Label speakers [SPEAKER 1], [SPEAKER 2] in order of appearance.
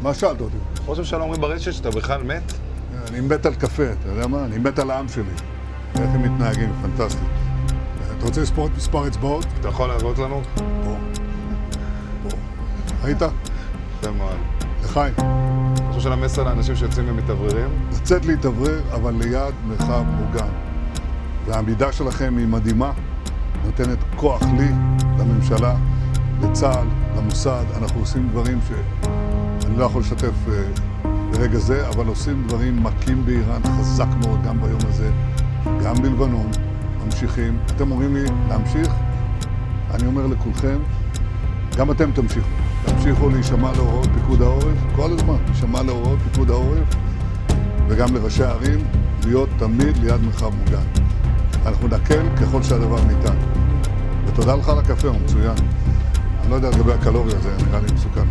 [SPEAKER 1] מה שאלת אותי?
[SPEAKER 2] חושב שלא אומרים ברשת שאתה בכלל מת?
[SPEAKER 1] אני מת על קפה, אתה יודע מה? אני מת על העם שלי. איך הם מתנהגים, פנטסטי. אתה רוצה לספור את מספר אצבעות?
[SPEAKER 2] אתה יכול להראות לנו?
[SPEAKER 1] פה. ראית?
[SPEAKER 2] יפה מאוד.
[SPEAKER 1] לחיים.
[SPEAKER 2] חושב של המסר לאנשים שיוצאים ומתאווררים?
[SPEAKER 1] לצאת להתאוורר, אבל ליד מרחב מוגן. והעמידה שלכם היא מדהימה, נותנת כוח לי, לממשלה, לצה"ל, למוסד. אנחנו עושים דברים שאני לא יכול לשתף ברגע זה, אבל עושים דברים מכים באיראן חזק מאוד גם ביום הזה, גם בלבנון, ממשיכים. אתם אומרים לי להמשיך, אני אומר לכולכם, גם אתם תמשיכו. תמשיכו להישמע להוראות פיקוד העורף, כל הזמן, להישמע להוראות פיקוד העורף, וגם לראשי הערים, להיות תמיד ליד מרחב מוגן. אנחנו נקל ככל שהדבר ניתן. ותודה לך על הקפה, הוא מצוין. אני לא יודע לגבי הקלוריה, זה נראה לי מסוכן.